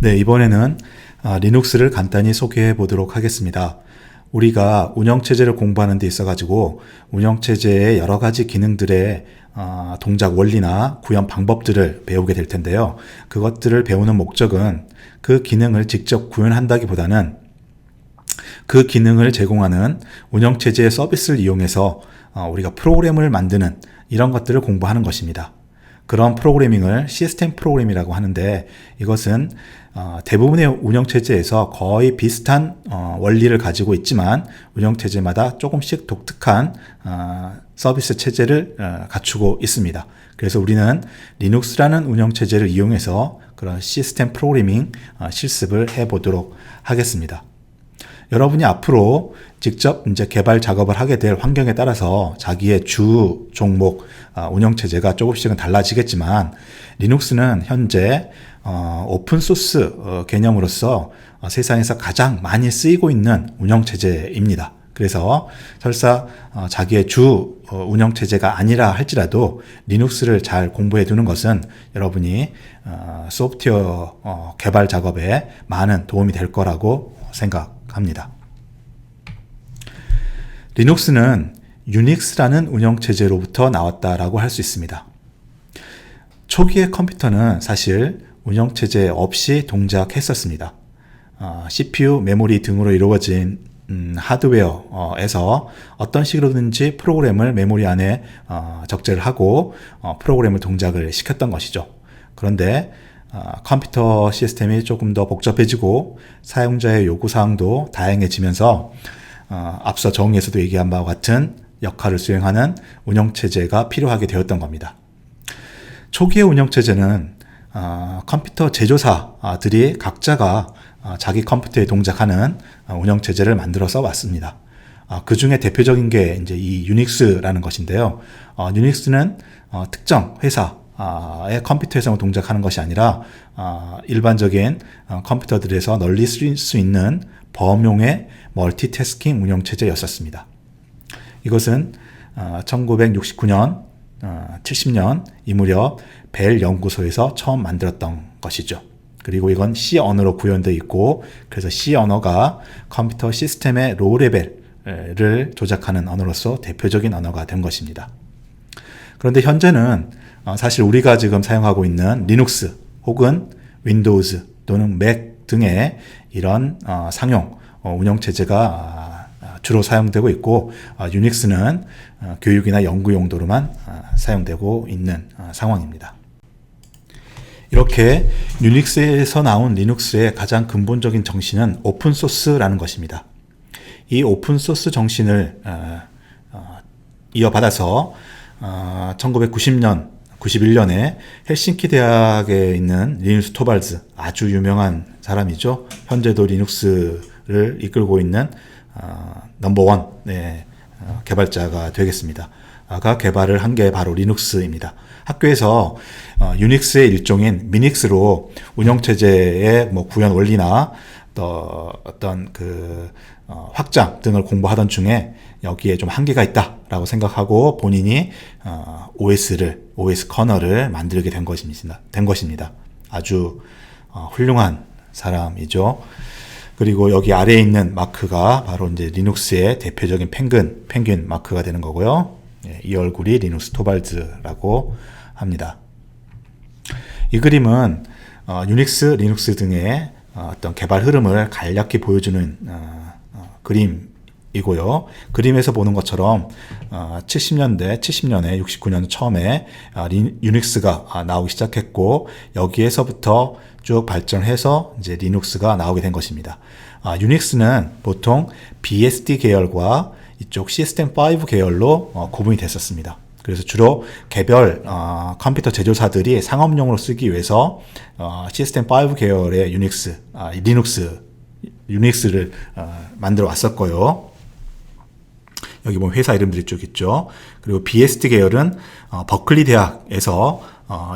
네, 이번에는 리눅스를 간단히 소개해 보도록 하겠습니다. 우리가 운영체제를 공부하는 데 있어가지고 운영체제의 여러 가지 기능들의 동작 원리나 구현 방법들을 배우게 될 텐데요. 그것들을 배우는 목적은 그 기능을 직접 구현한다기보다는 그 기능을 제공하는 운영체제의 서비스를 이용해서 우리가 프로그램을 만드는 이런 것들을 공부하는 것입니다. 그런 프로그래밍을 시스템 프로그램이라고 하는데, 이것은 대부분의 운영체제에서 거의 비슷한 원리를 가지고 있지만 운영체제마다 조금씩 독특한 서비스 체제를 갖추고 있습니다. 그래서 우리는 리눅스라는 운영체제를 이용해서 그런 시스템 프로그래밍 실습을 해보도록 하겠습니다. 여러분이 앞으로 직접 이제 개발 작업을 하게 될 환경에 따라서 자기의 주 종목 운영체제가 조금씩은 달라지겠지만, 리눅스는 현재 오픈소스 개념으로서 세상에서 가장 많이 쓰이고 있는 운영체제입니다. 그래서 설사 자기의 주 운영체제가 아니라 할지라도 리눅스를 잘 공부해 두는 것은 여러분이 소프트웨어 개발 작업에 많은 도움이 될 거라고 생각합니다. 리눅스는 유닉스라는 운영체제로부터 나왔다라고 할 수 있습니다. 초기의 컴퓨터는 사실 운영체제 없이 동작했었습니다. CPU, 메모리 등으로 이루어진 하드웨어에서 어떤 식으로든지 프로그램을 메모리 안에 적재를 하고 프로그램을 동작을 시켰던 것이죠. 그런데 컴퓨터 시스템이 조금 더 복잡해지고 사용자의 요구사항도 다양해지면서 앞서 정의에서도 얘기한 바와 같은 역할을 수행하는 운영체제가 필요하게 되었던 겁니다. 초기의 운영체제는 컴퓨터 제조사들이 각자가 자기 컴퓨터에 동작하는 운영체제를 만들어서 왔습니다. 그 중에 대표적인 게 이제 이 유닉스라는 것인데요. 유닉스는 특정 회사의 컴퓨터에서 동작하는 것이 아니라 일반적인 컴퓨터들에서 널리 쓸 수 있는 범용의 멀티태스킹 운영체제였었습니다. 이것은 1969년, 70년 이 무렵 벨 연구소에서 처음 만들었던 것이죠. 그리고 이건 C 언어로 구현되어 있고, 그래서 C 언어가 컴퓨터 시스템의 로우 레벨을 조작하는 언어로서 대표적인 언어가 된 것입니다. 그런데 현재는 사실 우리가 지금 사용하고 있는 리눅스 혹은 윈도우즈 또는 맥 등의 이런 상용 운영체제가 주로 사용되고 있고, 유닉스는 교육이나 연구 용도로만 사용되고 있는 상황입니다. 이렇게 유닉스에서 나온 리눅스의 가장 근본적인 정신은 오픈소스라는 것입니다. 이 오픈소스 정신을 이어받아서 1990년, 91년에 헬싱키 대학에 있는 리누스 토발즈, 아주 유명한 사람이죠. 현재도 리눅스를 이끌고 있는 넘버원 개발자가 되겠습니다. 가 개발을 한 게 바로 리눅스입니다. 학교에서 유닉스의 일종인 미닉스로 운영체제의 구현 원리나 어떤 확장 등을 공부하던 중에 여기에 좀 한계가 있다라고 생각하고 본인이 OS 커널을 만들게 된 것입니다. 아주 훌륭한 사람이죠. 그리고 여기 아래에 있는 마크가 바로 이제 리눅스의 대표적인 펭귄 마크가 되는 거고요. 이 얼굴이 리누스 토발즈라고 합니다. 이 그림은 유닉스, 리눅스 등의 어떤 개발 흐름을 간략히 보여주는 그림이고요. 그림에서 보는 것처럼 70년에 69년 처음에 유닉스가 나오기 시작했고, 여기에서부터 쭉 발전해서 이제 리눅스가 나오게 된 것입니다. 유닉스는 보통 BSD 계열과 이쪽 시스템5 계열로 구분이 됐었습니다. 그래서 주로 개별 컴퓨터 제조사들이 상업용으로 쓰기 위해서 시스템5 계열의 유닉스를 만들어 왔었고요. 여기 보면 회사 이름들이 쭉 있죠. 그리고 BSD 계열은 버클리 대학에서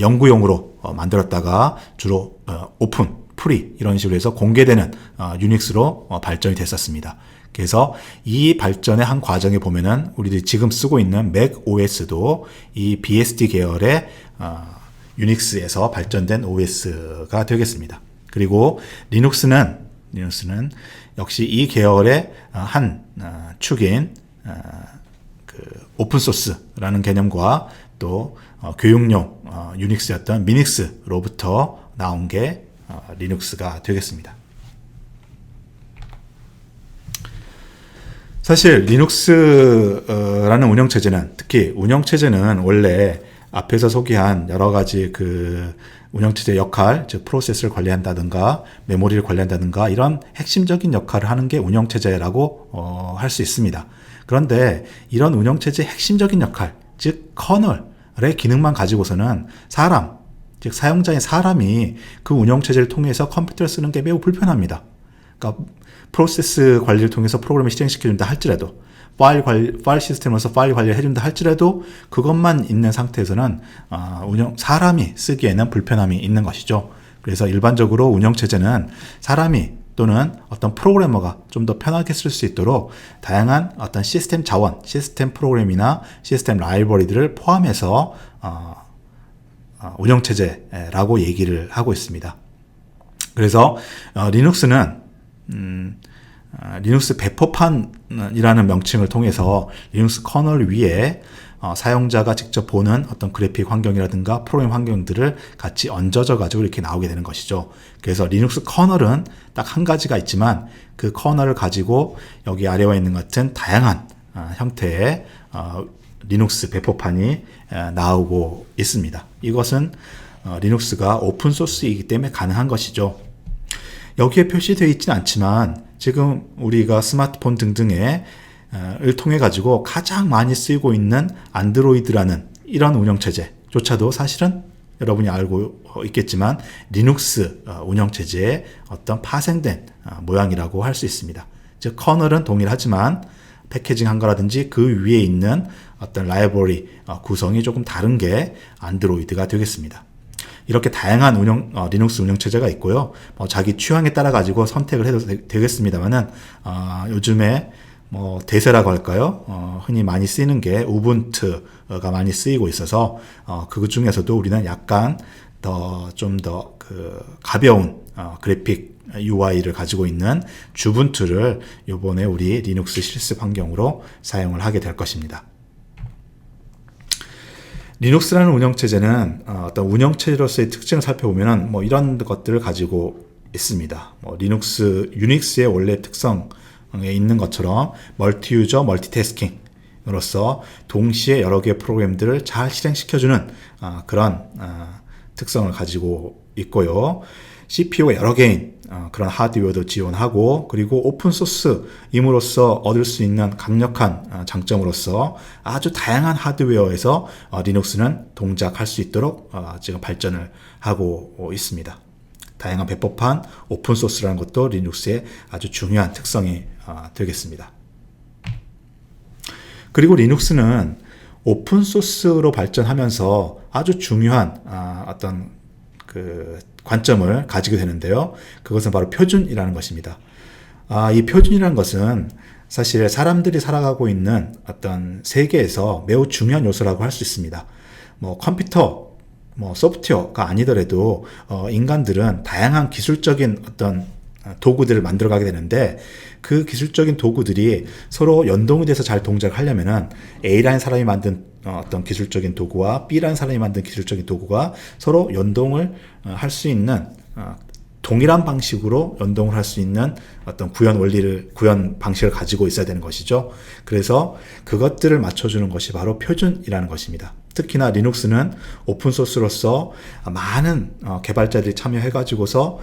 연구용으로 만들었다가 주로 오픈, 프리 이런 식으로 해서 공개되는 유닉스로 발전이 됐었습니다. 그래서 이 발전의 한 과정에 보면은 우리들이 지금 쓰고 있는 맥 OS도 이 BSD 계열의 유닉스에서 발전된 OS가 되겠습니다. 그리고 리눅스는 역시 이 계열의 한 축인 그 오픈소스라는 개념과 또 교육용 유닉스였던 미닉스로부터 나온 게 리눅스가 되겠습니다. 사실 리눅스라는 운영체제는, 특히 운영체제는 원래 앞에서 소개한 여러 가지 그 운영체제 역할, 즉 프로세스를 관리한다든가 메모리를 관리한다든가 이런 핵심적인 역할을 하는 게 운영체제라고 할 수 있습니다. 그런데 이런 운영체제의 핵심적인 역할, 즉 커널의 기능만 가지고서는 사람, 즉 사용자인 사람이 그 운영체제를 통해서 컴퓨터를 쓰는 게 매우 불편합니다. 그러니까 프로세스 관리를 통해서 프로그램을 실행시켜준다 할지라도, 파일 시스템으로서 파일 관리를 해준다 할지라도 그것만 있는 상태에서는 사람이 쓰기에는 불편함이 있는 것이죠. 그래서 일반적으로 운영체제는 사람이 또는 어떤 프로그래머가 좀 더 편하게 쓸 수 있도록 다양한 어떤 시스템 자원, 시스템 프로그램이나 시스템 라이브러리들을 포함해서 운영체제라고 얘기를 하고 있습니다. 그래서 리눅스는 리눅스 배포판이라는 명칭을 통해서 리눅스 커널 위에 사용자가 직접 보는 어떤 그래픽 환경이라든가 프로그램 환경들을 같이 얹어져 가지고 이렇게 나오게 되는 것이죠. 그래서 리눅스 커널은 딱 한 가지가 있지만 그 커널을 가지고 여기 아래와 있는 것 같은 다양한 형태의 리눅스 배포판이 나오고 있습니다. 이것은 리눅스가 오픈소스이기 때문에 가능한 것이죠. 여기에 표시되어 있지는 않지만 지금 우리가 스마트폰 등등을 통해 가지고 가장 많이 쓰이고 있는 안드로이드라는 이런 운영체제조차도 사실은 여러분이 알고 있겠지만 리눅스 운영체제의 어떤 파생된 모양이라고 할 수 있습니다. 즉 커널은 동일하지만 패키징한 거라든지 그 위에 있는 어떤 라이브러리 구성이 조금 다른 게 안드로이드가 되겠습니다. 이렇게 다양한 리눅스 운영체제가 있고요. 자기 취향에 따라 가지고 선택을 해도 되겠습니다만은 요즘에 대세라고 할까요? 흔히 많이 쓰이는 게 우분투가 많이 쓰이고 있어서 그 중에서도 우리는 약간 좀 더 가벼운 그래픽 UI를 가지고 있는 주분투를 이번에 우리 리눅스 실습 환경으로 사용을 하게 될 것입니다. 리눅스라는 운영체제는 어떤 운영체제로서의 특징을 살펴보면 이런 것들을 가지고 있습니다. 유닉스의 원래 특성에 있는 것처럼 멀티 유저, 멀티태스킹으로서 동시에 여러 개의 프로그램들을 잘 실행시켜주는 그런 특성을 가지고 있고요. CPU가 여러 개인 그런 하드웨어도 지원하고, 그리고 오픈소스임으로써 얻을 수 있는 강력한 장점으로서 아주 다양한 하드웨어에서 리눅스는 동작할 수 있도록 지금 발전을 하고 있습니다. 다양한 배포판, 오픈소스라는 것도 리눅스의 아주 중요한 특성이 되겠습니다. 그리고 리눅스는 오픈소스로 발전하면서 아주 중요한 어떤 관점을 가지게 되는데요. 그것은 바로 표준이라는 것입니다. 이 표준이라는 것은 사실 사람들이 살아가고 있는 어떤 세계에서 매우 중요한 요소라고 할 수 있습니다. 컴퓨터, 소프트웨어가 아니더라도 인간들은 다양한 기술적인 어떤 도구들을 만들어가게 되는데, 그 기술적인 도구들이 서로 연동이 돼서 잘 동작을 하려면은 A라는 사람이 만든 어떤 기술적인 도구와 B라는 사람이 만든 기술적인 도구가 서로 연동을 할 수 있는 동일한 방식으로 연동을 할 수 있는 어떤 구현 방식을 가지고 있어야 되는 것이죠. 그래서 그것들을 맞춰주는 것이 바로 표준이라는 것입니다. 특히나 리눅스는 오픈소스로서 많은 개발자들이 참여해가지고서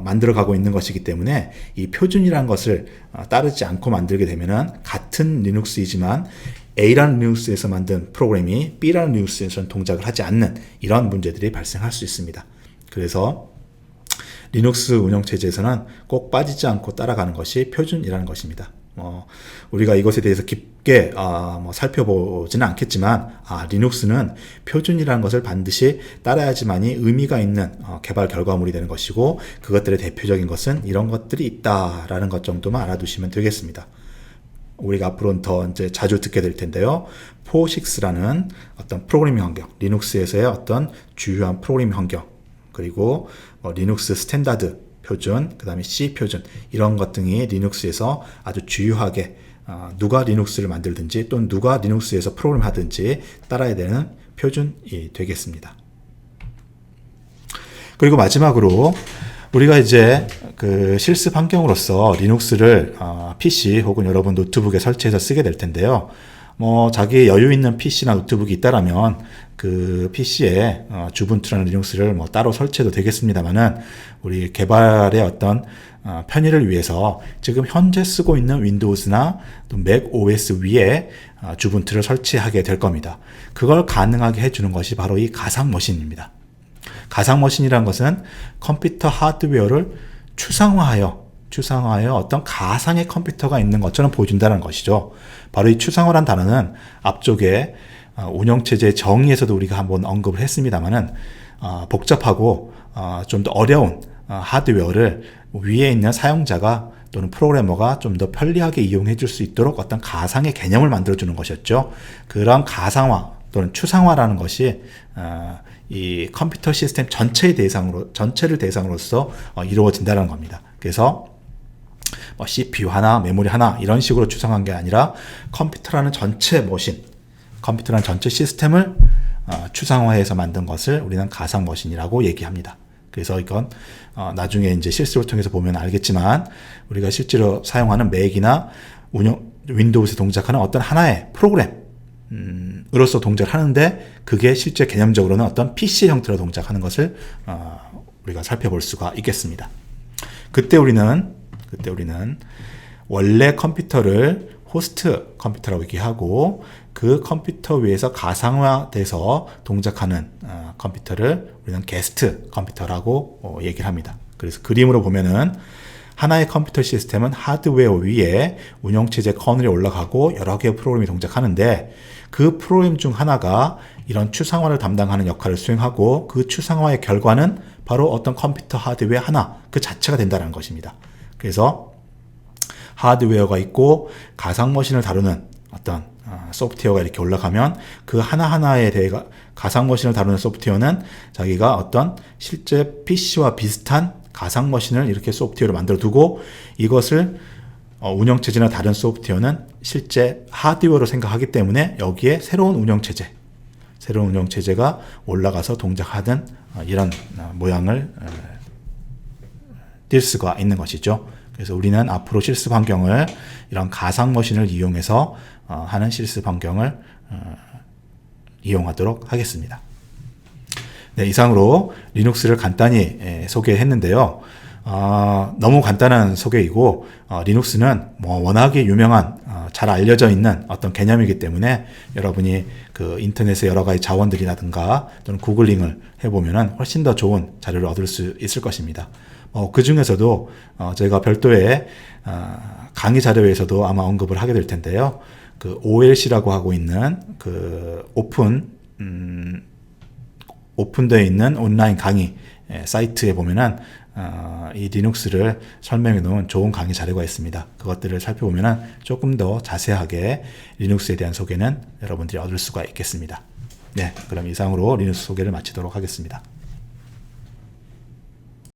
만들어가고 있는 것이기 때문에 이 표준이라는 것을 따르지 않고 만들게 되면은 같은 리눅스이지만 A라는 리눅스에서 만든 프로그램이 B라는 리눅스에서는 동작을 하지 않는 이런 문제들이 발생할 수 있습니다. 그래서 리눅스 운영체제에서는 꼭 빠지지 않고 따라가는 것이 표준이라는 것입니다. 우리가 이것에 대해서 깊게 살펴보지는 않겠지만 리눅스는 표준이라는 것을 반드시 따라야지만이 의미가 있는 개발 결과물이 되는 것이고, 그것들의 대표적인 것은 이런 것들이 있다라는 것 정도만 알아두시면 되겠습니다. 우리가 앞으로는 더 이제 자주 듣게 될 텐데요. 포식스라는 어떤 프로그래밍 환경, 리눅스에서의 어떤 주요한 프로그래밍 환경, 그리고 리눅스 스탠다드 표준, 그 다음에 C 표준 이런 것 등이 리눅스에서 아주 주요하게 누가 리눅스를 만들든지 또는 누가 리눅스에서 프로그램 하든지 따라야 되는 표준이 되겠습니다. 그리고 마지막으로 우리가 이제 그 실습 환경으로서 리눅스를 PC 혹은 여러분 노트북에 설치해서 쓰게 될 텐데요. 자기 여유 있는 PC나 노트북이 있다라면 그 PC에 주분투라는 리눅스를 따로 설치해도 되겠습니다만은 우리 개발의 어떤 편의를 위해서 지금 현재 쓰고 있는 윈도우즈나 또 맥 OS 위에 주분투를 설치하게 될 겁니다. 그걸 가능하게 해주는 것이 바로 이 가상 머신입니다. 가상 머신이라는 것은 컴퓨터 하드웨어를 추상화하여 어떤 가상의 컴퓨터가 있는 것처럼 보여준다는 것이죠. 바로 이 추상화란 단어는 앞쪽에 운영체제의 정의에서도 우리가 한번 언급을 했습니다만은 복잡하고 좀 더 어려운 하드웨어를 위에 있는 사용자가 또는 프로그래머가 좀 더 편리하게 이용해 줄 수 있도록 어떤 가상의 개념을 만들어 주는 것이었죠. 그런 가상화 또는 추상화라는 것이 이 컴퓨터 시스템 전체를 대상으로서 이루어진다는 겁니다. 그래서 CPU 하나, 메모리 하나 이런 식으로 추상한 게 아니라 컴퓨터라는 전체 머신, 컴퓨터라는 전체 시스템을 추상화해서 만든 것을 우리는 가상 머신이라고 얘기합니다. 그래서 이건 나중에 이제 실습을 통해서 보면 알겠지만 우리가 실제로 사용하는 맥이나 윈도우에서 동작하는 어떤 하나의 프로그램 으로서 동작을 하는데 그게 실제 개념적으로는 어떤 PC 형태로 동작하는 것을 우리가 살펴볼 수가 있겠습니다. 그때 우리는 원래 컴퓨터를 호스트 컴퓨터라고 얘기하고 그 컴퓨터 위에서 가상화돼서 동작하는 컴퓨터를 우리는 게스트 컴퓨터라고 얘기를 합니다. 그래서 그림으로 보면은 하나의 컴퓨터 시스템은 하드웨어 위에 운영체제 커널이 올라가고 여러 개의 프로그램이 동작하는데 그 프로그램 중 하나가 이런 추상화를 담당하는 역할을 수행하고 그 추상화의 결과는 바로 어떤 컴퓨터 하드웨어 하나 그 자체가 된다는 것입니다. 그래서 하드웨어가 있고 가상머신을 다루는 어떤 소프트웨어가 이렇게 올라가면 그 하나하나에 대해 가상머신을 다루는 소프트웨어는 자기가 어떤 실제 PC와 비슷한 가상머신을 이렇게 소프트웨어로 만들어 두고 이것을 운영체제나 다른 소프트웨어는 실제 하드웨어로 생각하기 때문에 여기에 새로운 운영체제가 올라가서 동작하던 이런 모양을 띌 수가 있는 것이죠. 그래서 우리는 앞으로 실습 환경을 이런 가상머신을 이용해서 하는 실습 환경을 이용하도록 하겠습니다. 네, 이상으로 리눅스를 간단히 소개했는데요. 너무 간단한 소개이고 리눅스는 워낙에 유명한 잘 알려져 있는 어떤 개념이기 때문에 여러분이 그 인터넷의 여러 가지 자원들이라든가 또는 구글링을 해보면 훨씬 더 좋은 자료를 얻을 수 있을 것입니다. 그 중에서도 저희가 별도의 강의 자료에서도 아마 언급을 하게 될 텐데요. 그 OLC라고 하고 있는 그 오픈되어 있는 온라인 강의 사이트에 보면은 이 리눅스를 설명해 놓은 좋은 강의 자료가 있습니다. 그것들을 살펴보면은 조금 더 자세하게 리눅스에 대한 소개는 여러분들이 얻을 수가 있겠습니다. 네, 그럼 이상으로 리눅스 소개를 마치도록 하겠습니다.